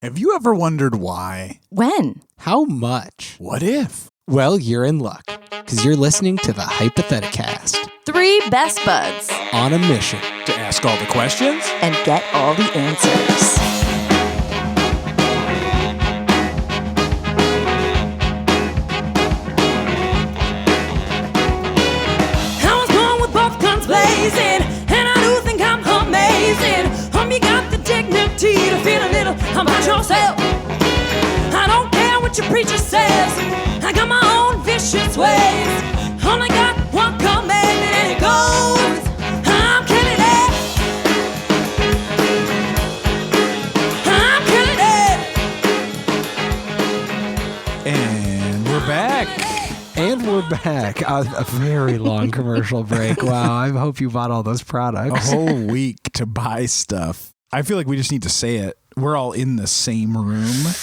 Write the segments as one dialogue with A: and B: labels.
A: Have you ever wondered why?
B: When?
C: How much?
A: What if?
C: Well, you're in luck, because you're listening to the Hypotheticast.
B: 3 best buds.
C: On a mission.
A: To ask all the questions?
B: And get all the answers.
D: I was born with both guns blazing, and I do think I'm amazing. You got the dignity to feel a little about yourself. I don't care what your preacher says. I got my own vicious ways. Only got one command and it goes, I'm killing it. I'm killing it.
A: And we're back.
C: And we're back. A very long commercial break. Wow, I hope you bought all those products.
A: A whole week to buy stuff. I feel like we just need to say it. We're all in the same room.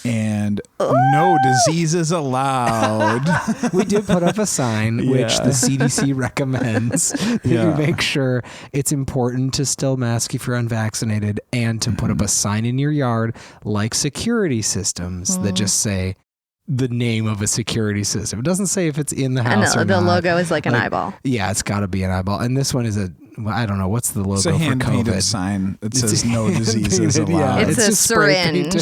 A: And no diseases allowed.
C: We did put up a sign, which the CDC recommends. You make sure it's important to still mask if you're unvaccinated and to put up a sign in your yard like security systems that just say the name of a security system. It doesn't say if it's in the house or not.
B: The logo is like an eyeball.
C: Yeah, it's got to be an eyeball. And this one is I don't know, what's the logo
A: it's a
C: for
A: hand-painted
C: COVID?
A: sign that says no diseases allowed.
B: It's a syringe.
C: A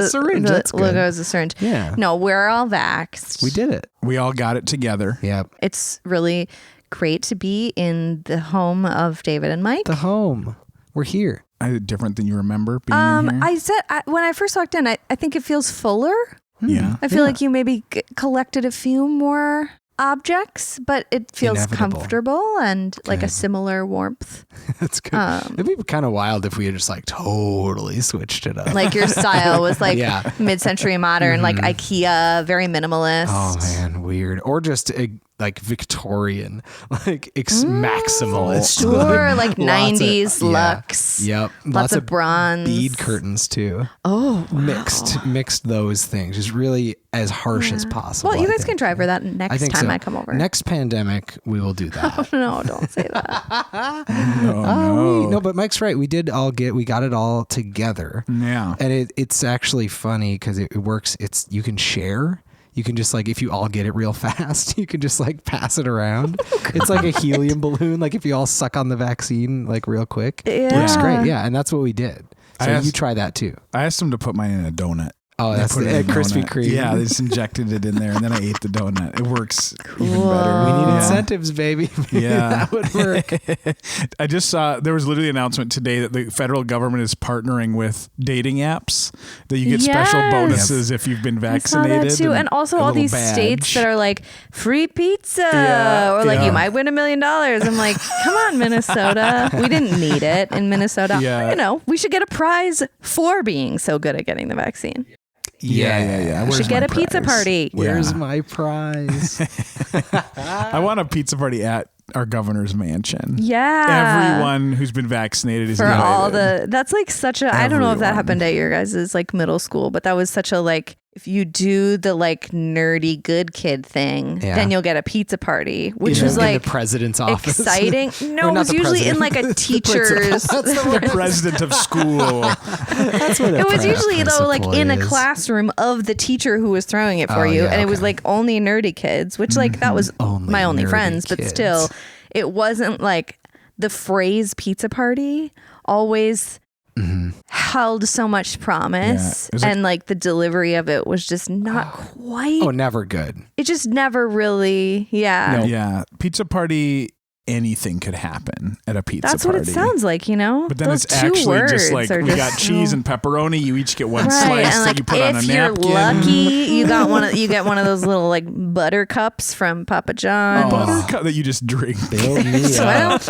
C: syringe, that's good.
B: The logo is a syringe.
C: Yeah.
B: No, we're all vaxxed.
C: We did it.
A: We all got it together.
C: Yep.
B: It's really great to be in the home of David and Mike.
C: The home. We're here.
A: Different than you remember being in here?
B: I said when I first walked in, I think it feels fuller.
A: Yeah.
B: I feel like you maybe collected a few more objects, but it feels
C: Inevitable.
B: comfortable and like a similar warmth.
C: That's good. It'd be kind of wild if we had just like totally switched it up.
B: Like your style was like mid-century modern, like IKEA, very minimalist.
C: Oh man, weird. Or just like Victorian, like maximalist.
B: Sure, like 90s luxe.
C: Yep.
B: Lots of bronze.
C: Bead curtains too.
B: Oh, wow.
C: Mixed those things. Just really as harsh as possible.
B: Well, you guys can try for that next time I come over.
C: Next pandemic, we will do that.
B: Oh, no, don't say that.
A: No.
C: But Mike's right. We got it all together.
A: Yeah.
C: And it's actually funny because it works. You can share. You can just like, if you all get it real fast, you can just like pass it around. It's like a helium balloon. Like if you all suck on the vaccine, like real quick, works great. Yeah. And that's what we did. So you try that too.
A: I asked them to put mine in a donut.
C: Oh, that's the Krispy Kreme.
A: Yeah, they just injected it in there, and then I ate the donut. It works even better.
C: We need incentives, baby.
A: Yeah.
C: That would work.
A: I just saw, there was literally an announcement today that the federal government is partnering with dating apps that you get special bonuses if you've been vaccinated.
B: I saw that too. And also all these states that are like free pizza or like you might win $1 million. I'm like, come on, Minnesota. We didn't need it in Minnesota.
A: Yeah.
B: You know, we should get a prize for being so good at getting the vaccine.
A: Yeah.
B: We should get a pizza party.
C: Where's my prize?
A: I want a pizza party at our governor's mansion.
B: Yeah.
A: Everyone who's been vaccinated is
B: for
A: invited.
B: all that's like such a, I don't know if that happened at your guys' like middle school, but that was such a like, if you do the like nerdy good kid thing, then you'll get a pizza party, which was like
C: in the president's office.
B: Exciting. No, it was usually in like a teacher's.
A: the president of school.
C: That's what
B: it was usually though like in a
C: is.
B: classroom of the teacher who was throwing it for you, and it was like only nerdy kids, which like that was my only friends, but still, it wasn't like the phrase pizza party always. Held so much promise, and like the delivery of it was just not quite.
C: Oh, never good.
B: It just never really. Yeah.
C: No.
A: Yeah. Pizza party. Anything could happen at a pizza
B: That's
A: party.
B: what it sounds like, you know?
A: But then
B: those
A: it's actually just like, we
B: just
A: got cheese and pepperoni. You each get one
B: right.
A: slice
B: and
A: that you put on a
B: if
A: napkin.
B: you're lucky, you get one of those little like Buttercups from Papa John.
A: Buttercup that you just drink.
C: Build me up.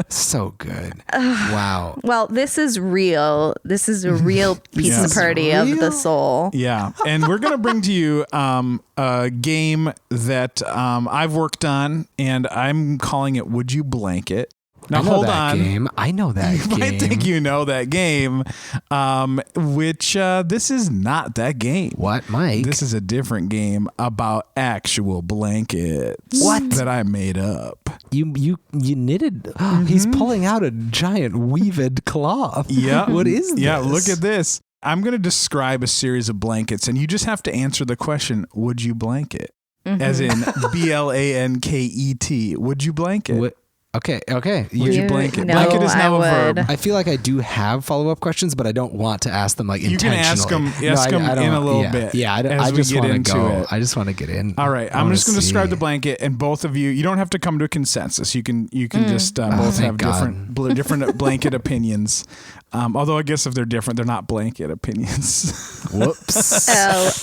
C: So good. Wow.
B: Well, this is real. This is a real pizza party of the soul.
A: Yeah. And we're going to bring to you a game that I've worked on, and I'm calling it Would You Blanket? Now hold on.
C: Game. I know that
A: You
C: game.
A: might think you know that game, which this is not that game.
C: What, Mike?
A: This is a different game about actual blankets.
C: What?
A: That I made up.
C: You knitted. He's pulling out a giant weaved cloth.
A: Yeah.
C: What is this?
A: Yeah, look at this. I'm going to describe a series of blankets, and you just have to answer the question, would you blanket? As in BLANKET. Would you blanket?
C: Okay.
A: Would you blanket?
B: No,
A: Blanket is now a verb.
C: I feel like I do have follow-up questions, but I don't want to ask them like
A: You
C: intentionally.
A: can ask them in a little bit.
C: Yeah,
A: as
C: I just
A: we get
C: want to
A: into
C: go.
A: it.
C: I just want to get in.
A: All right, I'm just going to describe the blanket, and both of you don't have to come to a consensus. You can just both have
C: God.
A: different blanket opinions. Although I guess if they're different, they're not blanket opinions.
C: Whoops.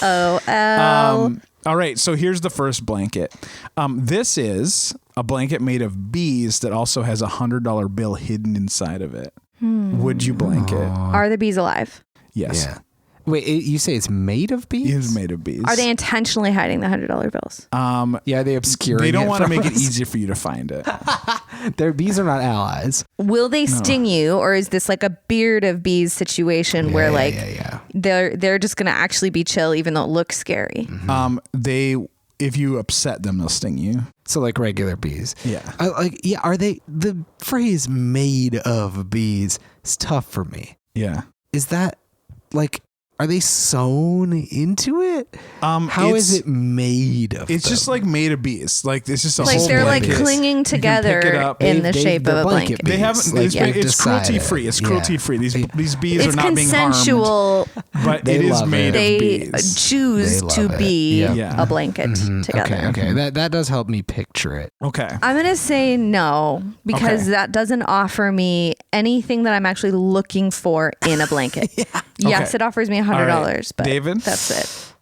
B: LOL.
A: All right, so here's the first blanket. This is a blanket made of bees that also has a $100 bill hidden inside of it. Would you blanket?
B: Are the bees alive?
A: Yes.
C: Yeah. Wait, you say it's made of bees?
A: It is made of bees.
B: Are they intentionally hiding the $100 bills?
C: Yeah, they obscuring.
A: They don't
C: it
A: want to
C: from
A: make it
C: us.
A: easier for you to find it.
C: Their bees are not allies.
B: Will they sting you, or is this like a beard of bees situation where
C: Yeah.
B: they're just gonna actually be chill even though it looks scary?
A: If you upset them, they'll sting you.
C: So like regular bees.
A: Yeah.
C: Are they, the phrase made of bees is tough for me.
A: Yeah.
C: Is that like, are they sewn into it? How is it made of
A: It's
C: them?
A: just like made of bees. Like it's just a
B: Like
A: whole
B: they're like
A: blanket.
B: clinging
A: You can
B: together
A: pick it up.
B: in the
C: They-
B: shape
C: they're
B: of a
C: blanket
B: blanket.
A: They
C: bees.
A: haven't.
C: Like,
A: It's
C: they've
A: cruelty
C: decided.
A: free. It's
C: Yeah.
A: cruelty free. These bees
B: It's
A: are not being harmed.
B: consensual.
A: But
C: They
A: it is
C: love
A: made
C: it.
A: of
B: They
A: bees.
B: choose
C: They
B: to
C: love it.
B: be
C: Yeah.
B: a blanket together.
C: Okay. That does help me picture it.
A: Okay.
B: I'm going to say no because
A: Okay.
B: that doesn't offer me anything that I'm actually looking for in a blanket. Yes,
A: Okay.
B: it offers me $100,
A: All right.
B: but
A: David?
B: that's it.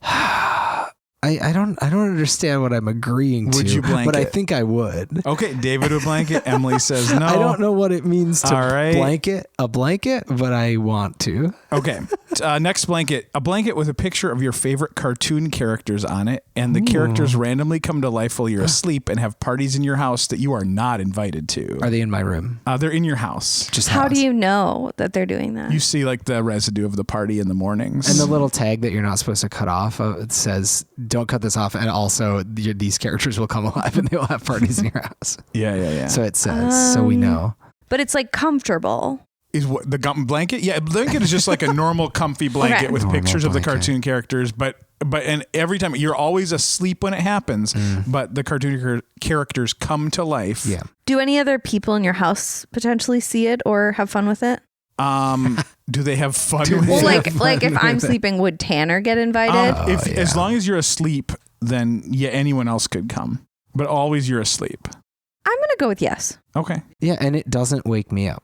C: I don't understand what I'm agreeing to.
A: Would you blanket?
C: But I think I would.
A: Okay. David would blanket. Emily says no.
C: I don't know what it means to
A: All right.
C: blanket a blanket, but I want to.
A: Okay. Next blanket. A blanket with a picture of your favorite cartoon characters on it, and the characters randomly come to life while you're asleep and have parties in your house that you are not invited to.
C: Are they in my room?
A: They're in your house.
C: Just
B: How
C: house.
B: do you know that they're doing that?
A: You see like the residue of the party in the mornings.
C: And the little tag that you're not supposed to cut off, it says, don't cut this off. And also, these characters will come alive and they will have parties in your house.
A: Yeah.
C: So it says, so we know.
B: But it's like comfortable.
A: Is what the blanket? Yeah, blanket is just like a normal comfy blanket
B: Okay.
A: with
C: Normal
A: pictures of the
C: blanket.
A: cartoon characters, but and every time you're always asleep when it happens, but the cartoon characters come to life.
C: Yeah.
B: Do any other people in your house potentially see it or have fun with it?
A: Do they have fun with
B: Well,
A: it?
B: like if I'm sleeping, would Tanner get invited?
A: As long as you're asleep, then yeah, anyone else could come. But always you're asleep.
B: I'm gonna go with yes.
A: Okay.
C: Yeah, and it doesn't wake me up.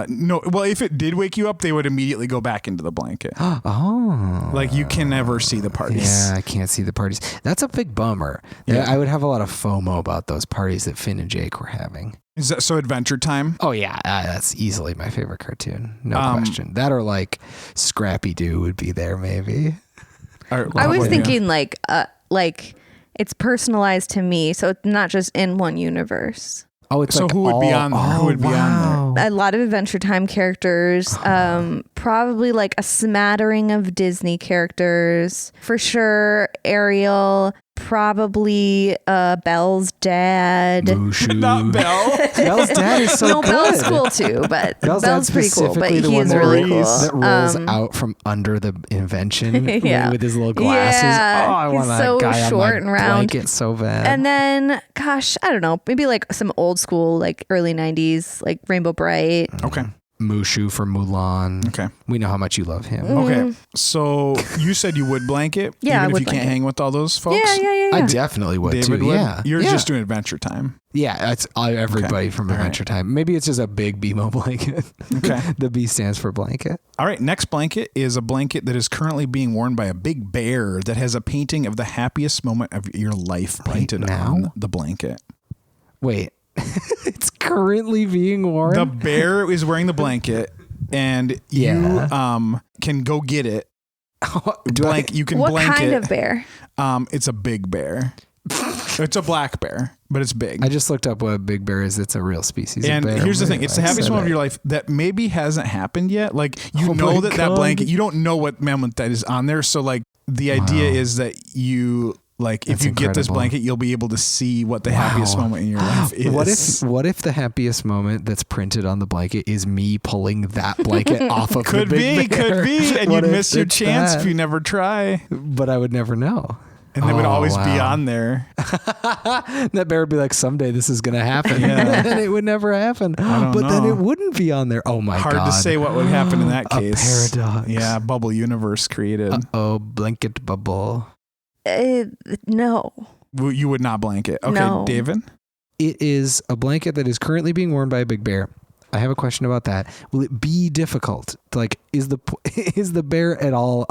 A: No. Well, if it did wake you up, they would immediately go back into the blanket.
C: Oh.
A: Like you can never see the parties.
C: Yeah, I can't see the parties. That's a big bummer.
A: Yeah.
C: I would have a lot of FOMO about those parties that Finn and Jake were having.
A: Is that so? Adventure Time.
C: Oh yeah, that's easily my favorite cartoon. No question. That or like Scrappy Doo would be there maybe.
B: I was thinking like it's personalized to me, so it's not just in one universe.
C: Oh, it's
A: So
C: like
A: who would be on there? Who would be on
B: A lot of Adventure Time characters, probably like a smattering of Disney characters. For sure, Ariel, probably Belle's dad.
C: Mushu.
A: Not Belle.
C: Bell's dad is so
B: No,
C: good.
B: Belle's cool too, but
C: Bell's
B: Belle's
C: dad's
B: pretty cool, but
C: specifically the
B: he
C: one
B: is
C: that
B: really cool.
C: that rolls out from under the invention
B: Yeah.
C: with his little glasses.
B: Yeah,
C: Oh, I want
B: he's
C: that
B: so
C: guy
B: short
C: on my
B: and round.
C: blanket so bad.
B: And then, gosh, I don't know, maybe like some old school, like early 90s, like Rainbow Bright.
A: Okay.
C: Mushu from Mulan.
A: Okay.
C: We know how much you love him.
A: Okay. So you said you would blanket,
B: Yeah, I
A: even if
B: would
A: you can't
B: blanket.
A: hang with all those folks.
B: Yeah.
C: I definitely would
A: David
C: too.
A: would.
C: Yeah.
A: You're
C: yeah.
A: just doing Adventure Time.
C: Yeah, that's everybody from
A: All right.
C: Adventure Time. Maybe it's just a big BMO blanket.
A: Okay.
C: The B stands for blanket.
A: All right. Next blanket is a blanket that is currently being worn by a big bear that has a painting of the happiest moment of your life painted
C: now?
A: on the blanket.
C: Wait, it's currently being worn?
A: The bear is wearing the blanket, and you can go get it.
C: Do
A: You can
B: What
A: blanket.
B: kind of bear?
A: It's a big bear. It's a black bear, but it's big.
C: I just looked up what a big bear is. It's a real species
A: and
C: of bear.
A: here's the thing. It's the happiest moment of your life that maybe hasn't happened yet. Like, you know that blanket, you don't know what mammoth that is on there. So like the idea is that you... Like, if you get this blanket, you'll be able to see what the happiest moment in your life is.
C: What if the happiest moment that's printed on the blanket is me pulling that blanket off of the big bear?
A: Could be. And you'd miss your chance if you never try.
C: But I would never know.
A: And they would always be on there.
C: That bear would be like, someday this is going to happen. And it would never happen. But then it wouldn't be on there. Oh, my God.
A: Hard to say what would happen in that case.
C: A paradox.
A: Yeah, bubble universe created.
C: Blanket bubble.
B: No.
A: You would not blanket. Okay,
B: No.
A: David?
C: It is a blanket that is currently being worn by a big bear. I have a question about that. Will it be difficult? Like, is the bear at all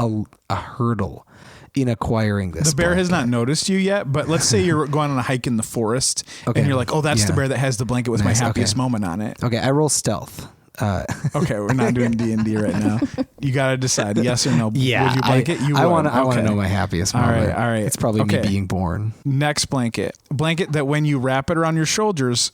C: a hurdle in acquiring this?
A: The bear
C: blanket?
A: has not noticed you yet, but let's say you're going on a hike in the forest and you're like, oh, that's the bear that has the blanket with my happiest moment on it.
C: Okay, I roll stealth.
A: Okay, we're not doing D&D right now. You got to decide yes or no.
C: Yeah,
A: would you blanket?
C: I want to know my happiest moment.
A: All right.
C: It's probably me being born.
A: Next blanket. Blanket that when you wrap it around your shoulders,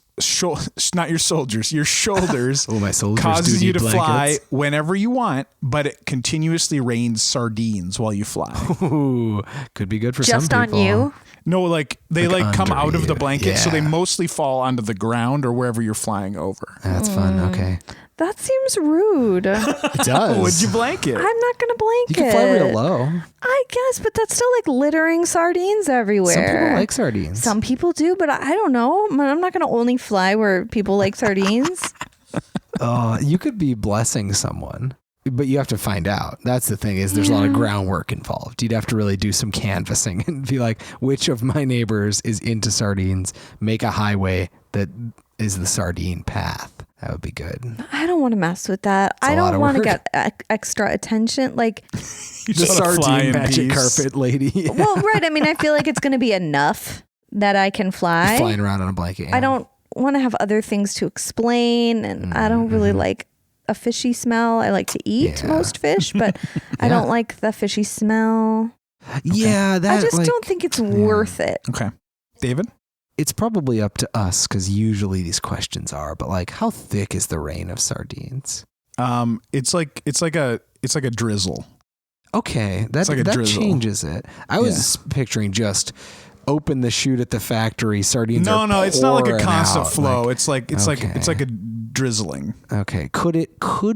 A: not your soldiers, your shoulders,
C: my soldiers
A: causes you to
C: blankets.
A: fly whenever you want, but it continuously rains sardines while you fly.
C: Ooh, could be good for some
B: Just
C: people.
B: on you?
A: No, like they come out of the blanket, so they
C: Yeah.
A: mostly fall onto the ground or wherever you're flying over.
C: That's fun. Okay.
B: That seems rude.
C: It does.
A: Would you blanket?
B: I'm not going to blanket.
C: You can fly real low.
B: I guess, but that's still like littering sardines everywhere.
C: Some people like sardines.
B: Some people do, but I don't know. I'm not going to only fly where people like sardines.
C: You could be blessing someone, but you have to find out. That's the thing is there's a lot of groundwork involved. You'd have to really do some canvassing and be like, which of my neighbors is into sardines? Make a highway that is the sardine path. That would be good.
B: I don't want to mess with that. I don't want to get extra attention. Like
A: You
C: The
A: just wanna fly
C: sardine
A: in
C: magic
A: peace.
C: carpet lady.
B: well, right. I mean, I feel like it's going to be enough that I can fly.
C: Flying around on a blanket. Yeah.
B: I don't want to have other things to explain, and I don't really like a fishy smell. I like to eat most fish, but I don't like the fishy smell.
C: Yeah, that
B: I just don't think it's worth it.
A: Okay. David?
C: It's probably up to us because usually these questions are, but like, how thick is the rain of sardines?
A: It's like a drizzle.
C: Okay, that
A: like a drizzle.
C: changes it. I was picturing just open the chute at the factory. Sardines.
A: No, it's not like a constant
C: out.
A: flow. It's like a drizzling.
C: Okay. Could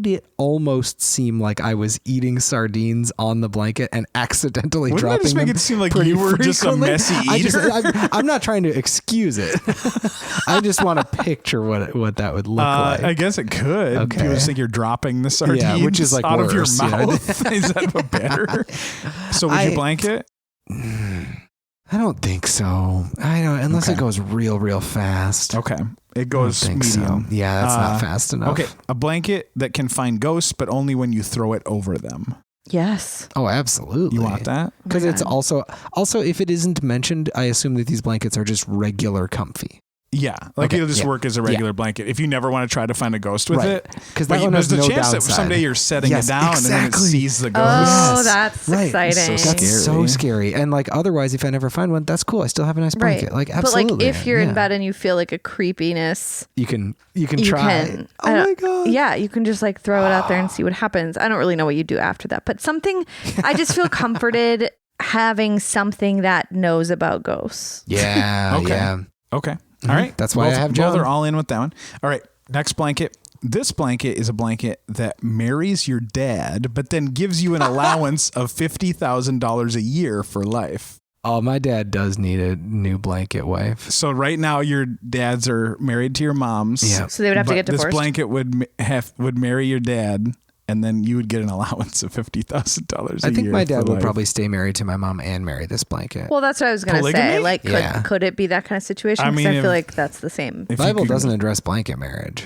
C: it almost seem like I was eating sardines on the blanket and accidentally
A: Wouldn't
C: dropping
A: that just make
C: them
A: it seem like
C: pretty
A: you were just a
C: frequently?
A: messy eater?
C: I'm not trying to excuse it. I just want to picture what that would look like.
A: I guess it could.
C: Okay.
A: People just think you're dropping the sardines
C: which is like
A: out
C: worse,
A: of your mouth. Is that better? So would you blanket?
C: I don't think so. I don't unless it goes real fast.
A: Okay. It goes
C: I don't think
A: medium.
C: So. Yeah, that's not fast enough.
A: Okay. A blanket that can find ghosts, but only when you throw it over them.
B: Yes.
C: Oh, absolutely.
A: You want that?
C: Because it's also if it isn't mentioned, I assume that these blankets are just regular comfy.
A: Yeah, it'll just work as a regular blanket. If you never want to try to find a ghost with it,
C: because that one has
A: there's
C: no
A: the chance
C: downside.
A: that someday you're setting it down and then it sees the ghost.
B: Oh,
C: Yes.
B: that's
C: Right.
B: exciting.
A: So
C: That's so scary. And like otherwise, if I never find one, that's cool. I still have a nice blanket.
B: Right.
C: Like absolutely.
B: But like if you're in bed and you feel like a creepiness,
C: you can
B: you
C: try.
B: can.
C: Oh my god.
B: Yeah, you can just like throw it out there and see what happens. I don't really know what you do after that, but I just feel comforted having something that knows about ghosts.
C: Yeah.
A: Okay.
C: Yeah.
A: Okay. All right.
C: That's why I have John.
A: Well, they're all in with that one. All right. Next blanket. This blanket is a blanket that marries your dad, but then gives you an allowance of $50,000 a year for life.
C: Oh, my dad does need a new blanket wife.
A: So right now your dads are married to your moms.
C: Yeah.
B: So they would have to get divorced.
A: This blanket would marry your dad, and then you would get an allowance of $50,000 a year.
C: I think my dad
A: for
C: would
A: life.
C: probably stay married to my mom and marry this blanket.
B: Well, that's what I was going to
A: Polygamy?
B: say. Like,
C: Yeah.
B: could it be that kind of situation?
A: I
B: Because
A: mean,
B: I feel like that's the same.
A: If
C: The
A: you
C: Bible
A: could-
C: doesn't address blanket marriage,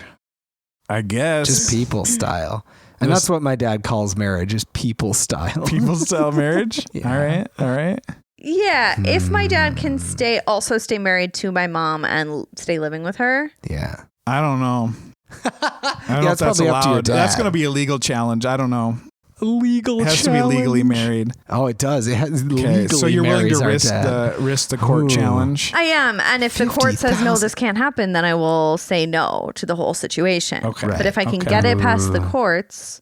A: I guess.
C: just people style. And that's what my dad calls marriage, is people style.
A: People style marriage.
C: Yeah.
A: All right.
B: Yeah, if my dad can stay married to my mom and stay living with her.
C: Yeah.
A: I don't know. I don't know if
C: it's
A: that's
C: probably up to your
A: allowed. That's
C: dad.
A: going to be a legal challenge. I don't know.
C: legal
A: Has to be legally married.
C: Oh, it does. It has legally.
A: So you're willing to
C: marries our
A: risk the court challenge?
B: I am. And if the court says no, this can't happen, then I will say no to the whole situation.
A: Okay.
B: But if I can get it past the courts,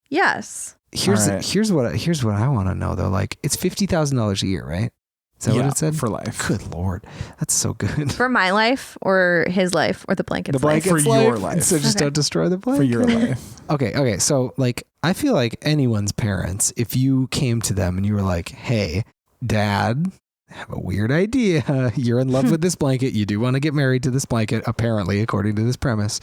B: yes.
C: Here's what I want to know though. Like, it's $50,000 a year, right? Is that what it said?
A: For life.
C: Good Lord. That's so good.
B: For my life or his life or the blanket's life?
A: For your life.
C: So just don't destroy the blanket.
A: For your life.
C: Okay. So like, I feel like anyone's parents, if you came to them and you were like, hey, Dad, I have a weird idea. You're in love with this blanket. You do want to get married to this blanket, apparently, according to this premise,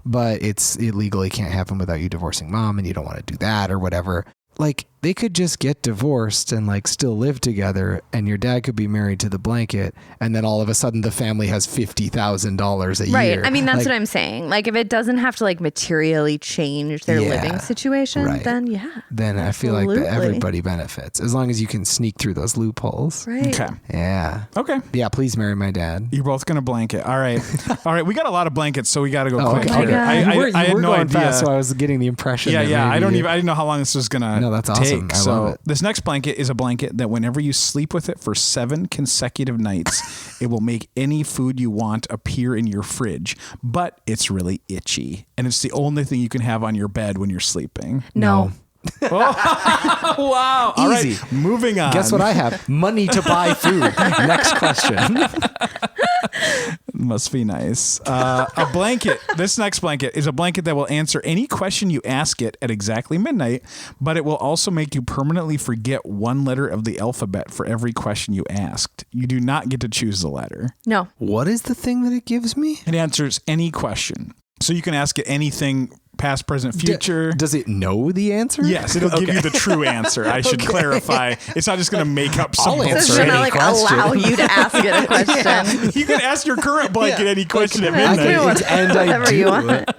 C: but it legally can't happen without you divorcing Mom, and you don't want to do that or whatever. Like, they could just get divorced and like still live together, and your dad could be married to the blanket, and then all of a sudden the family has $50,000 a year.
B: Right. I mean, that's what I'm saying. Like, if it doesn't have to like materially change their living situation, then
C: Then I feel like that everybody benefits as long as you can sneak through those loopholes.
B: Right.
A: Okay.
C: Yeah.
A: Okay.
C: Yeah. Please marry my dad.
A: You're both gonna blanket. All right. All right. We got a lot of blankets, so we got to go quick.
B: Okay.
A: I had no idea.
C: Fast, so I was getting the impression.
A: Yeah. I didn't know how long this was gonna.
C: No, that's awesome. I love it.
A: This next blanket is a blanket that whenever you sleep with it for 7 consecutive nights, it will make any food you want appear in your fridge, but it's really itchy, and it's the only thing you can have on your bed when you're sleeping.
B: No.
A: Oh. Wow. All
C: Easy.
A: Right, moving on.
C: Guess what I have? Money to buy food. Next question.
A: Must be nice. A blanket. This next blanket is a blanket that will answer any question you ask it at exactly midnight, but it will also make you permanently forget one letter of the alphabet for every question you asked. You do not get to choose the letter.
B: No.
C: What is the thing that it gives me?
A: It answers any question. So you can ask it anything, past, present, future.
C: Does it know the answer?
A: Yes, it'll give you the true answer. I should clarify. It's not just going to make up some
C: I'll answer
B: It's
C: any
B: gonna like
C: question.
B: allow you to ask it a question.
A: You can ask your current blanket any question at midnight.
B: Whatever you want.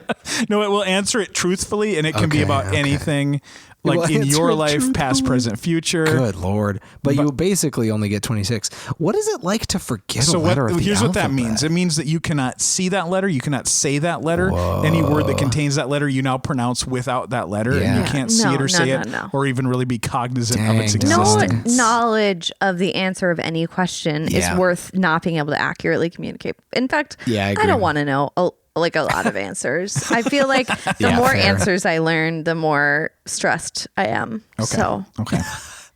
A: No, it will answer it truthfully, and it can be about anything. Like in your life, past, present, future.
C: Good Lord. But you'll basically only get 26. What is it like to forget a letter of the
A: here's what that
C: alphabet?
A: means. It means that you cannot see that letter. You cannot say that letter. Whoa. Any word that contains that letter, you now pronounce without that letter.
C: Yeah.
A: And you can't see it or say it or even really be cognizant of its existence.
B: No knowledge of the answer of any question is worth not being able to accurately communicate. In fact, I don't want to know like a lot of answers. I feel like the more answers I learn, the more stressed I am.
A: Okay.
B: So.
A: Okay.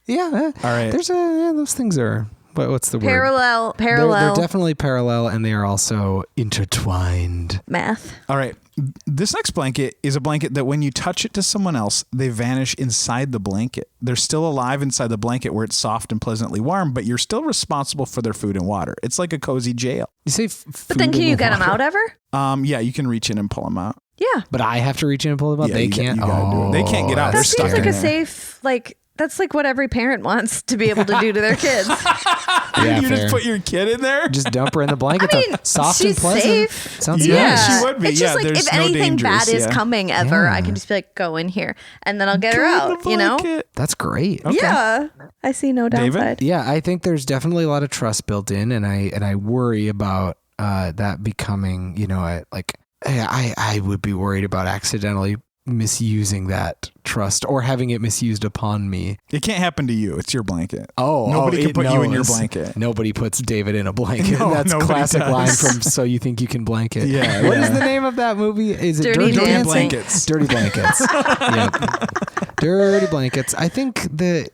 C: Yeah.
A: All right.
C: There's those things are, what's the word?
B: Parallel.
C: They're definitely parallel, and they are also intertwined.
B: Math.
A: All right. This next blanket is a blanket that when you touch it to someone else, they vanish inside the blanket. They're still alive inside the blanket where it's soft and pleasantly warm, but you're still responsible for their food and water. It's like a cozy jail.
C: You say
B: But then can you get them out ever?
A: Yeah, you can reach in and pull them out.
B: Yeah.
C: But I have to reach in and pull them out?
A: Yeah,
C: they can't?
A: They can't get out.
B: That
A: They're stuck
B: seems like
A: in
B: a
A: there.
B: safe, like, that's like what every parent wants to be able to do to their kids.
A: You just put your kid in there?
C: Just dump her in the blanket.
B: I mean,
C: soft
B: she's
C: and pleasant.
B: safe.
C: Sounds
B: Yeah.
A: She would be.
B: It's just like
A: there's
B: if
A: no
B: anything
A: dangers,
B: bad is coming ever, I can just be like, go in here. And then I'll get her out, you know?
C: That's great.
A: Okay.
B: Yeah. I see no downside.
C: Yeah, I think there's definitely a lot of trust built in, and I worry about that becoming, I would be worried about accidentally misusing that trust or having it misused upon me.
A: It can't happen to you. It's your blanket.
C: Nobody
A: can put you in your blanket.
C: Nobody puts David in a blanket.
A: No,
C: that's classic
A: does.
C: line from So You Think You Can Blanket.
A: Yeah.
C: What is the name of that movie? Is it
B: Dirty Dancing?
A: Blankets.
C: Dirty Blankets. Yep. Dirty Blankets. I think that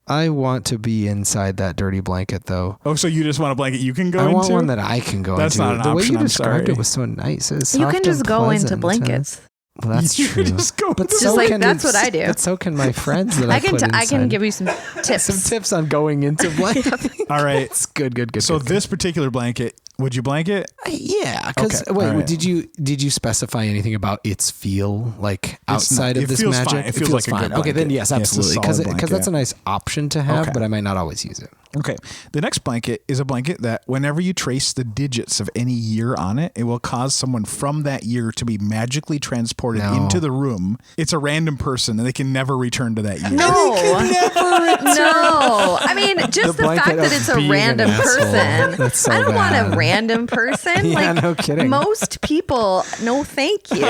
C: I want to be inside that dirty blanket, though.
A: Oh, so you just want a blanket you can go into?
C: I want one that I can go into.
A: That's not an
C: the
A: option,
C: way you
A: I'm
C: described
A: sorry.
C: it was so nice.
B: You can just go into blankets.
C: Well, that's
A: You
C: true.
A: can just go
C: But
A: into
C: so
B: like,
C: can
B: that's what I do.
C: But so can my friends that I put inside.
B: I can give you some tips.
C: some tips on going into blankets.
A: All right.
C: It's good.
A: So
C: good.
A: this particular blanket, would you blanket?
C: Yeah, because
A: Okay,
C: wait,
A: all right.
C: did you specify anything about its feel, like outside
A: not-
C: of
A: it
C: this
A: feels
C: magic?
A: fine. It feels like a
C: fine.
A: good
C: Okay, then
A: blanket.
C: yes,
A: Yeah, it's a
C: absolutely,
A: solid
C: because
A: blanket.
C: that's a nice option to have,
A: Okay.
C: but I might not always use it.
A: Okay. The next blanket is a blanket that whenever you trace the digits of any year on it, it will cause someone from that year to be magically transported into the room. It's a random person and they can never return to that year.
B: No. No. I mean, just the fact
C: blanket
B: that
C: of
B: it's a
C: being
B: random
C: an asshole.
B: person.
C: That's so
B: I don't want a
C: bad.
B: random person.
C: Yeah,
B: like,
C: no kidding.
B: Most people, no thank you.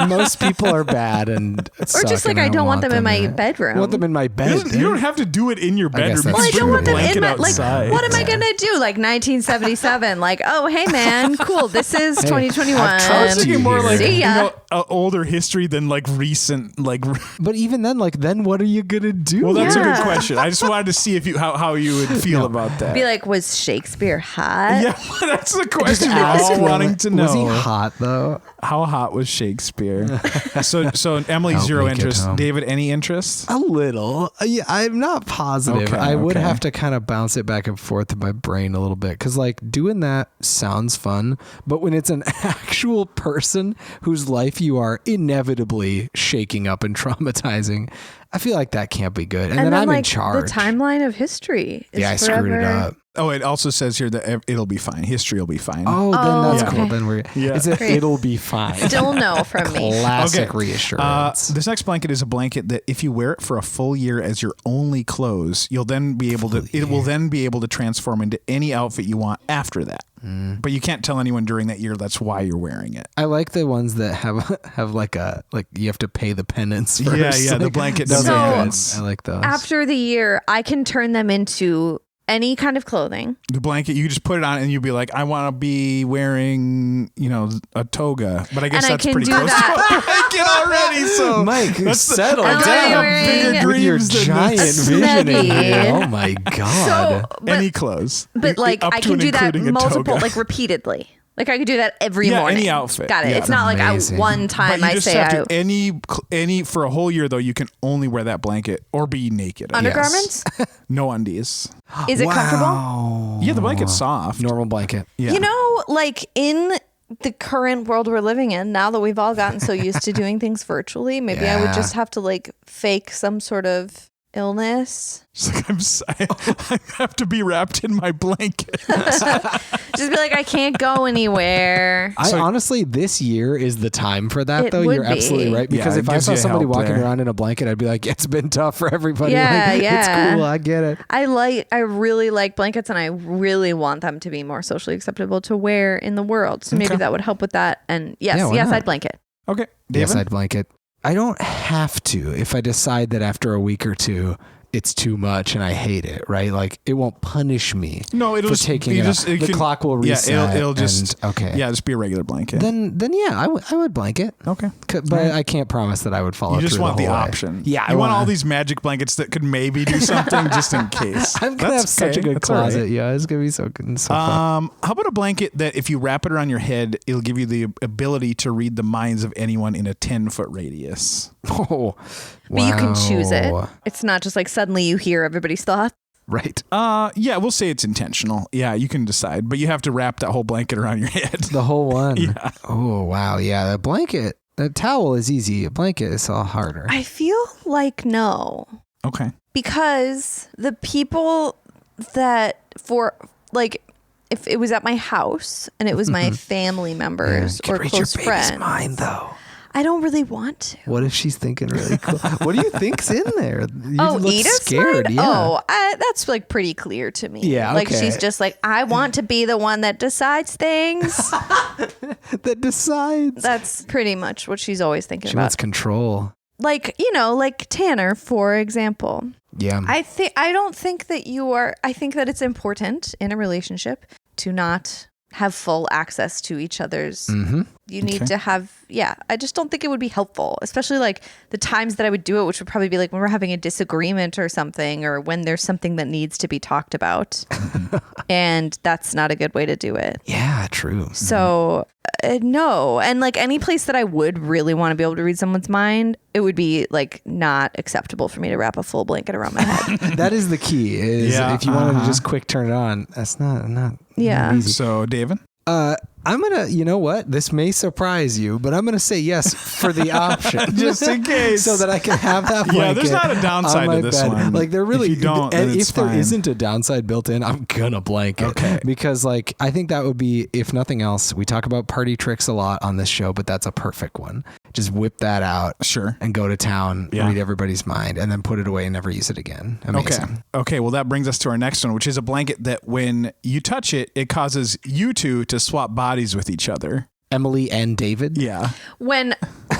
C: Most people are bad and
B: or just like I don't want them in my bedroom.
C: I want them in my bed.
A: You don't have to do it in your bedroom.
C: Well,
B: I don't want them in my
A: outside.
B: what am I gonna do? Like 1977, like, oh hey man, cool. This is 2021.
A: I was thinking more like
B: See ya.
A: older history than like recent like.
C: But even then, like, then what are you gonna do?
A: Well, that's a good question. I just wanted to see if you how you would feel about that.
B: Be like, was Shakespeare hot?
A: Yeah, that's the question we're all wanting to know.
C: Was he hot though?
A: How hot was Shakespeare? so Emily, zero interest. David, any interest?
C: A little. Yeah, I'm not positive.
A: Okay,
C: I would
A: okay.
C: have to kind of bounce it back and forth in my brain a little bit because, like, doing that sounds fun, but when it's an actual person whose life you are inevitably shaking up and traumatizing, I feel like that can't be good. And then I'm
B: like,
C: in charge.
B: The timeline of history is
C: I
B: forever.
C: screwed it up.
A: Oh, it also says here that it'll be fine. History will be fine.
C: Oh, then that's
B: okay.
C: cool. Then it'll be fine.
B: Still no from me.
C: Classic reassurance.
A: This next blanket is a blanket that if you wear it for a full year as your only clothes, you'll then be able to. It will then be able to transform into any outfit you want after that. But you can't tell anyone during that year that's why you're wearing it.
C: I like the ones that have like you have to pay the penance first.
A: Yeah, the blanket
C: Those
A: doesn't
C: are
A: make
C: good. I like those.
B: After the year, I can turn them into any kind of clothing.
A: The blanket, you just put it on and you'll be like, I want to be wearing, a toga. But I guess
B: And
A: that's
B: I can
A: pretty
B: do
A: close
B: that.
A: to a blanket already. So
C: Mike, settle
B: I'm
C: down.
B: wearing
C: With your giant vision in here. Oh my God.
A: Any clothes.
B: But like
A: Up
B: I
A: to
B: can
A: and
B: do that
A: including a
B: multiple,
A: toga.
B: like repeatedly. Like I could do that every
A: Yeah,
B: morning.
A: any outfit.
B: Got it.
A: Yeah.
B: It's not like
C: Amazing.
B: one
A: But
B: time
A: you
B: I
A: just
B: say
A: have to, any for a whole year though, you can only wear that blanket or be naked.
B: undergarments.
A: No undies.
B: Is it comfortable?
A: Yeah, the blanket's soft.
C: Normal blanket.
A: Yeah.
B: You know, like in the current world we're living in, now that we've all gotten so used to doing things virtually, maybe I would
C: Yeah.
B: just have to like fake some sort of illness.
A: It's like I have to be wrapped in my blanket.
B: Just be like, I can't go anywhere.
C: Honestly, this year is the time for that,
B: It
C: though.
B: would
C: You're absolutely
B: be.
C: right. Because
A: Yeah,
C: if
A: it
C: I
A: gives
C: saw
A: you
C: somebody
A: help
C: walking
A: there.
C: around in a blanket, I'd be like, it's been tough for everybody.
B: Yeah,
C: Like,
B: yeah.
C: It's cool. I get it.
B: I really like blankets and I really want them to be more socially acceptable to wear in the world. So maybe that would help with that. And yes,
C: Yeah, why
B: yes,
C: not?
B: I'd blanket.
A: Okay.
C: Yes,
A: David?
C: I'd blanket. I don't have to if I decide that after a week or two, it's too much and I hate it, right? Like it won't punish me.
A: No, it'll
C: for
A: just
C: taking
A: you
C: it
A: just
C: off.
A: it
C: The
A: can-
C: clock will reset.
A: Yeah, it'll just
C: and- okay.
A: Yeah, just be a regular blanket.
C: Then yeah, I would blanket.
A: Okay.
C: But I can't promise that I would follow
A: You just
C: through
A: want
C: the
A: the
C: whole way.
A: option.
C: Yeah,
A: you want all these magic blankets that could maybe do something just in case.
C: I'm gonna have such a good
A: That's all right.
C: closet. Yeah, it's gonna be so good and so fun.
A: How about a blanket that if you wrap it around your head, it'll give you the ability to read the minds of anyone in a 10-foot radius?
C: Oh,
B: But you can choose it.
C: wow.
B: It's not just like suddenly you hear everybody's thoughts.
C: Right.
A: Yeah, we'll say it's intentional. Yeah, you can decide, but you have to wrap that whole blanket around your head.
C: The whole one.
A: Yeah.
C: Oh, wow. Yeah, the blanket, the towel is easy. A blanket is all harder.
B: I feel like no.
A: Okay.
B: Because the people that if it was at my house and it was my family members
C: You
B: or
C: could read
B: close
C: your baby's
B: friends,
C: mind, though.
B: I don't really want to.
C: What if she's thinking really cool? What do you think's in there? You look
B: Edith's
C: scared.
B: mind?
C: Yeah.
B: Oh, that's like pretty clear to me.
C: Yeah,
B: like
C: okay.
B: she's just like, I want to be the one that decides things.
C: That decides.
B: That's pretty much what she's always thinking
C: She
B: about.
C: wants control.
B: Like, like Tanner, for example.
C: Yeah.
B: I don't think that I think that it's important in a relationship to not have full access to each other's.
C: Mm-hmm.
B: You need to have, I just don't think it would be helpful, especially like the times that I would do it, which would probably be like when we're having a disagreement or something, or when there's something that needs to be talked about. And that's not a good way to do it.
C: Yeah, true.
B: So no. And like any place that I would really want to be able to read someone's mind, it would be like not acceptable for me to wrap a full blanket around my head.
C: That is the key. Is
A: Yeah,
C: if you wanted to just quick turn it on, that's not
B: Yeah.
C: easy.
A: So, David?
C: I'm gonna, you know what? This may surprise you, but I'm gonna say yes for the option,
A: Just in case.
C: so that I can have that blanket.
A: Yeah, there's not a downside
C: on my
A: to this
C: bed.
A: one.
C: Like there really,
A: If you don't, then
C: and
A: it's
C: if there
A: fine.
C: isn't a downside built in, I'm gonna blanket.
A: Okay.
C: Because like I think that would be, if nothing else, we talk about party tricks a lot on this show, but that's a perfect one. just whip that out.
A: Sure.
C: And go to town, read everybody's mind, and then put it away and never use it again. Amazing.
A: Okay. Well, that brings us to our next one, which is a blanket that when you touch it, it causes you two to swap bodies with each other.
C: Emily and David?
A: Yeah.
B: When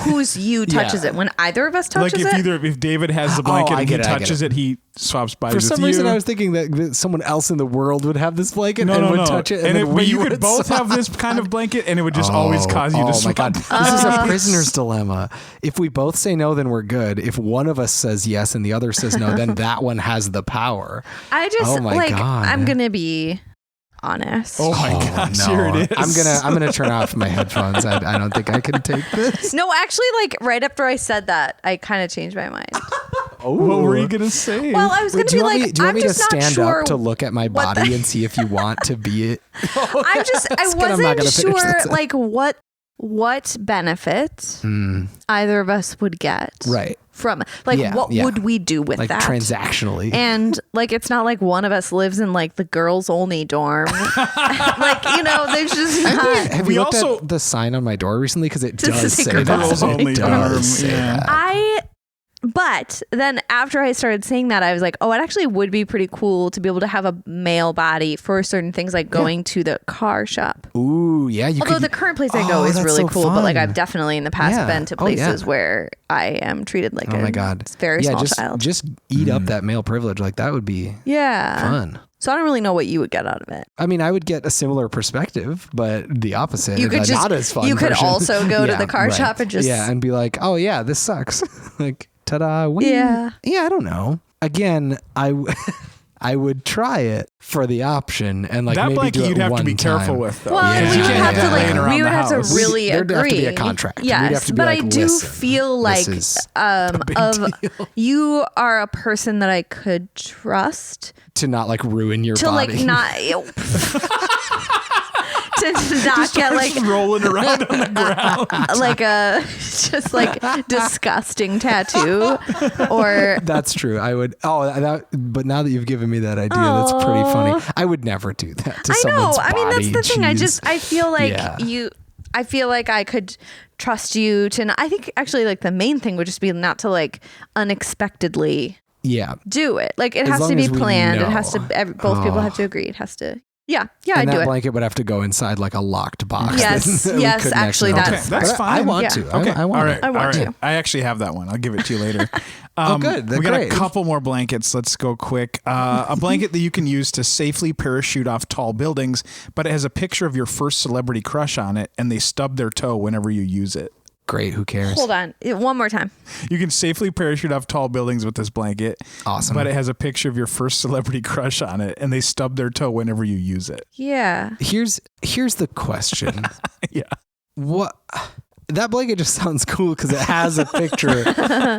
B: whose you touches it? When either of us touches
A: like
B: it?
A: If David has the blanket and he touches it, he swaps bodies with you.
C: For some reason, I was thinking that someone else in the world would have this blanket and would touch it.
A: But you could both have this kind of blanket and it would just always cause you to swap.
C: Oh my God. This is a prisoner's dilemma. If we both say no, then we're good. If one of us says yes and the other says no, then that one has the power.
B: I just God. I'm going to be honest.
A: Oh my God, no. Here it is.
C: I'm gonna turn off my headphones. I don't think I can take this.
B: No, actually, like right after I said that, I kind of changed my mind.
A: What were you gonna say?
B: Well, I was gonna be like,
C: do you want me to stand
B: sure
C: up to look at my body and see if you want to be it?
B: I wasn't sure like what benefit either of us would get.
C: Right.
B: From what would we do with that
C: transactionally?
B: And like it's not like one of us lives in like the girls only dorm. There's just not.
C: Have you looked at the sign on my door recently? Because it does say
A: girls only dorm.
B: But then after I started saying that, I was like, oh, it actually would be pretty cool to be able to have a male body for certain things like going to the car shop.
C: Ooh, yeah.
B: Although the current place I go is really cool, but like I've definitely in the past been to places where I am treated like a very small child.
C: Just eat up that male privilege. Like that would be fun.
B: So I don't really know what you would get out of it.
C: I mean, I would get a similar perspective, but the opposite.
B: You could
C: not as fun.
B: You could also go to the car shop and just
C: and be like, oh yeah, this sucks. Like, ta-da! Yeah, I don't know. Again, I would try it for the option and like
A: that
C: maybe
A: blanket
C: do it
A: you'd have
C: one
A: to be
C: time.
A: careful with though.
B: Well, we would have to really agree.
C: There'd have to be a contract.
B: Yes, but I do feel like you are a person that I could trust
C: to not like ruin your
B: to
C: body.
B: Like not to not get like
A: rolling around on the ground
B: like a just like disgusting tattoo or
C: that's true. I would but now that you've given me that idea, that's pretty funny. I would never do that to someone's body.
B: I mean that's the thing. I feel like I feel like I could trust you to I think actually like the main thing would just be not to like unexpectedly do it. Like it has to be planned. It has to both people have to agree. It has to
C: and
B: I'd do it.
C: that blanket would have to go inside like a locked box.
B: Yes, actually that's
A: fine.
C: I want to. Okay. I want
B: to.
A: I actually have that one. I'll give it to you later.
C: Good.
A: We got a couple more blankets. Let's go quick. A blanket that you can use to safely parachute off tall buildings, but it has a picture of your first celebrity crush on it, and they stub their toe whenever you use it.
C: Great. Who cares?
B: Hold on. One more time.
A: You can safely parachute off tall buildings with this blanket.
C: Awesome.
A: But it has a picture of your first celebrity crush on it, and they stub their toe whenever you use it.
B: Yeah.
C: Here's the question.
A: Yeah.
C: What? That blanket just sounds cool because it has a picture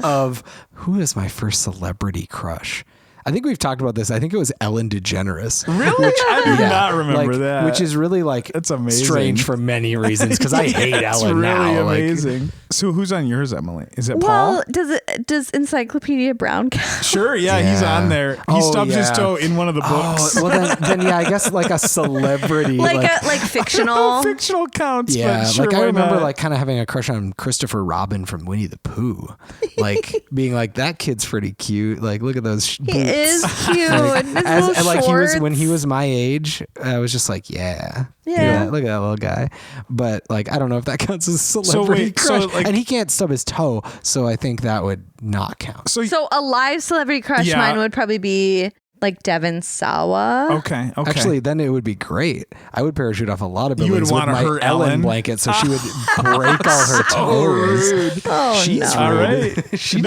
C: of who is my first celebrity crush. I think we've talked about this. I think it was Ellen DeGeneres.
A: Really? I do not remember that.
C: Which is really
A: that's amazing.
C: Strange for many reasons because I hate Ellen now.
A: It's really amazing. So who's on yours, Emily? Is it Paul?
B: Does Encyclopedia Brown count?
A: Sure, he's on there. He stubs his toe in one of the books.
C: Well then I guess like a celebrity.
B: like fictional.
A: Fictional counts.
C: Yeah,
A: but sure,
C: like I remember
A: not?
C: like kind of having a crush on Christopher Robin from Winnie the Pooh. Like being like, that kid's pretty cute. Like look at those boots.
B: Is cute.
C: When he was my age, I was just like, yeah, look at that little guy. But like, I don't know if that counts as celebrity crush. And he can't stub his toe, so I think that would not count.
B: So a live celebrity crush, mine would probably be like Devon Sawa.
A: Okay.
C: Actually, then it would be great. I would parachute off a lot of buildings with my Ellen blanket, so she would break all her toes.
B: She's
A: all right. She's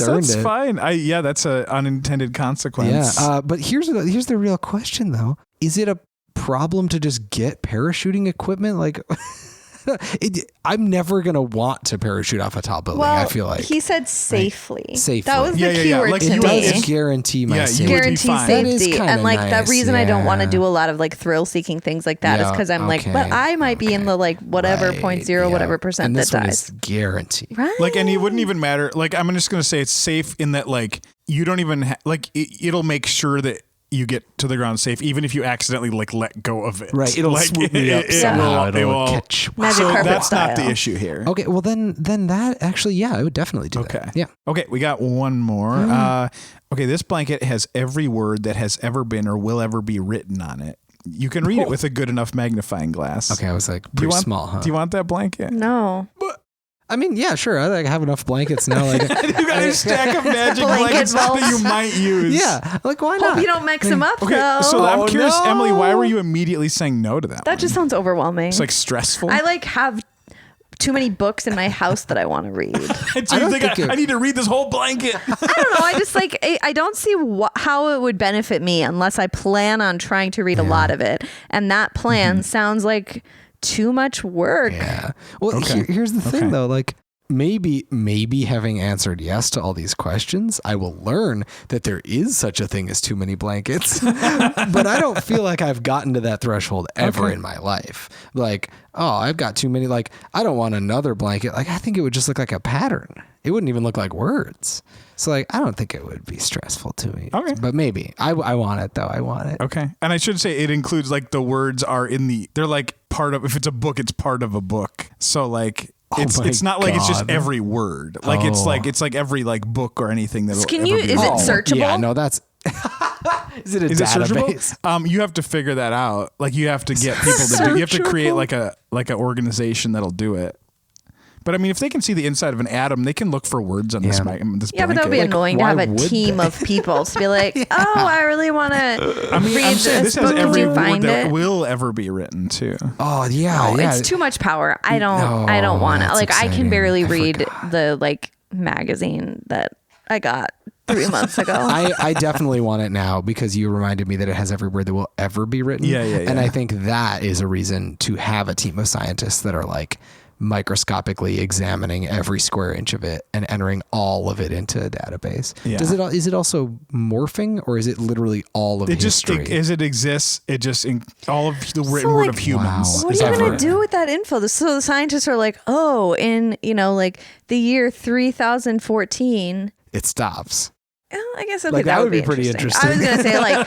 C: earned it.
A: Fine. That's an unintended consequence.
C: Yeah. But here's the real question though: is it a problem to just get parachuting equipment? Like. I'm never going to want to parachute off a tall building,
B: well,
C: I feel like.
B: He said safely.
C: Safely.
B: That was the key word
C: like,
B: to
C: it
B: me.
C: Does guarantee my safety.
B: Guarantee safety. And like
C: nice.
B: the reason I don't want to do a lot of like thrill seeking things like that is because I'm like, but I might be in the like whatever 0.0 whatever percent
C: and
B: that
C: this one
B: dies.
C: is guaranteed.
B: Right.
A: Like, and it wouldn't even matter. Like, I'm just going to say it's safe in that like you don't even like it'll make sure that you get to the ground safe, even if you accidentally like let go of it.
C: Right. It'll
A: like,
C: swoop me up somehow. It'll catch.
B: Magic
A: so
B: carpet
A: that's
B: style.
A: not the issue here.
C: Okay. Well, then that actually, yeah, I would definitely do that. Yeah.
A: Okay. We got one more. Okay. This blanket has every word that has ever been or will ever be written on it. You can read it with a good enough magnifying glass.
C: Okay. I was like, pretty small, huh?
A: Do you want that blanket?
B: No.
C: I mean, yeah, sure. I like have enough blankets now. Like,
A: you got a stack of magic blankets that you might use.
C: Yeah, like why not?
B: Hope you don't mix them up, though.
A: So I'm curious, Emily, why were you immediately saying no to that?
B: That just sounds overwhelming.
A: It's like stressful.
B: I like have too many books in my house that I want to read.
A: So you think I need to read this whole blanket?
B: I don't know. I just like I don't see how it would benefit me unless I plan on trying to read a lot of it, and that plan sounds like too much work.
C: Yeah. Well, here's the thing, though. Like, maybe having answered yes to all these questions, I will learn that there is such a thing as too many blankets. But I don't feel like I've gotten to that threshold ever in my life. Like, oh, I've got too many. Like, I don't want another blanket. Like, I think it would just look like a pattern. It wouldn't even look like words. So, like, I don't think it would be stressful to me. Okay. But maybe. I want it, though. I want it.
A: Okay. And I should say it includes, like, the words are they're like part of, if it's a book, it's part of a book. So, like, it's not like it's just every word. Like, it's like every, like, book or anything that.
B: Is it searchable?
C: Yeah, no, that's. Is it a database?
A: You have to figure that out. Like, you have to get people to do. You have to create like an organization that'll do it. But I mean, if they can see the inside of an atom, they can look for words on this blanket.
B: Yeah, but that would be annoying to have a team of people to be like, oh, I really want to read this book.
A: Has every word
B: find
A: that
B: it?
A: will ever be written too.
C: Oh yeah, yeah.
B: It's too much power. I don't want to. Like,
C: exciting.
B: I can barely read the like magazine that I got 3 months ago.
C: I definitely want it now because you reminded me that it has every word that will ever be written.
A: Yeah.
C: And I think that is a reason to have a team of scientists that are like microscopically examining every square inch of it and entering all of it into a database. Yeah. Is it also morphing, or is it literally all of history?
A: As it exists, it just all of the written word of humans.
B: What are you going to do with that info? So the scientists are like, oh, in like the year 3014,
C: it stops.
B: I guess
C: that would be pretty interesting.
B: I was gonna say like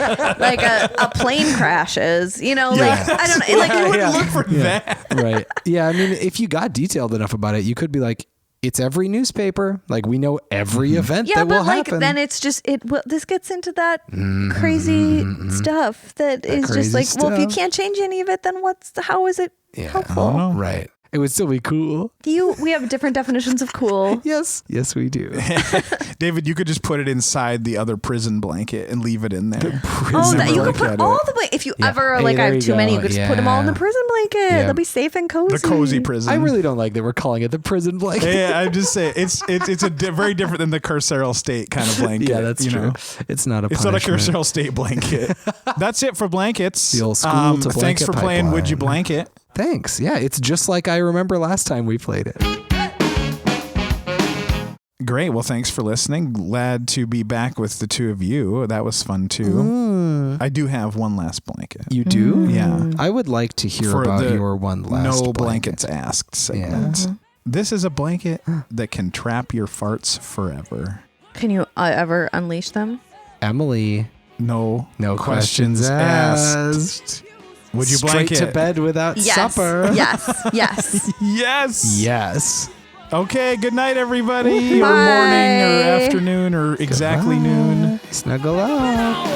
B: a plane crashes, like I don't know, like you wouldn't look for
A: that,
C: right? Yeah, I mean, if you got detailed enough about it, you could be like, it's every newspaper. Like, we know every event that will happen. Yeah, but then
B: it's just this gets into that crazy stuff that is just like, well, if you can't change any of it, then how is it helpful?
C: Right. It would still be cool.
B: We have different definitions of cool.
C: Yes, we do.
A: David, you could just put it inside the other prison blanket and leave it in there.
B: You could put all the blanket. If you ever I have too many, you could just put them all in the prison blanket. Yeah. They'll be safe and cozy.
A: The cozy prison.
C: I really don't like that we're calling it the prison blanket.
A: Yeah, I'm just saying it's very different than the carceral state kind of blanket.
C: Yeah, that's true. It's not a
A: carceral state blanket. That's it for blankets.
C: The old school to blanket
A: thanks for playing Would You Blanket?
C: Thanks. Yeah, it's just like I remember last time we played it.
A: Great. Well, thanks for listening. Glad to be back with the two of you. That was fun too. I do have one last blanket.
C: You do?
A: Yeah.
C: I would like to hear about your one last
A: No Blankets Asked segment. Yeah. This is a blanket that can trap your farts forever.
B: Can you ever unleash them?
C: Emily.
A: No questions asked. Would you blanket?
C: Straight to bed without supper?
B: Yes.
C: Yes.
A: Okay, good night, everybody. Bye. Or morning or afternoon or exactly noon.
C: Snuggle up.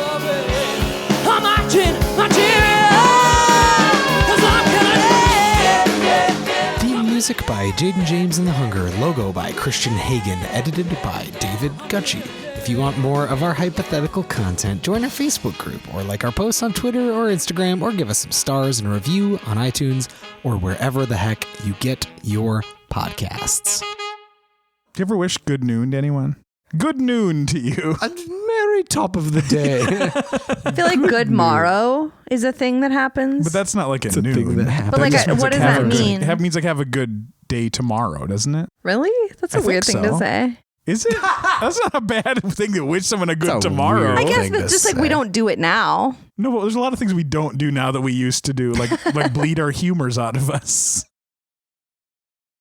C: Theme music by Jaden James and the Hunger. Logo by Christian Hagen. Edited by David Gucci. If you want more of our hypothetical content, join our Facebook group or like our posts on Twitter or Instagram or give us some stars and a review on iTunes or wherever the heck you get your podcasts.
A: Do you ever wish good noon to anyone? Good noon to you.
C: A merry top of the day.
B: I feel like good morrow is a thing that happens.
A: But that's not like a noon.
C: Thing that happens.
B: But what does that mean?
A: It means like have a good day tomorrow, doesn't it?
B: Really? That's a weird thing to say.
A: Is it? That's not a bad thing to wish someone a good tomorrow.
B: I guess, but just like we don't do it now.
A: No, but there's a lot of things we don't do now that we used to do, like bleed our humors out of us.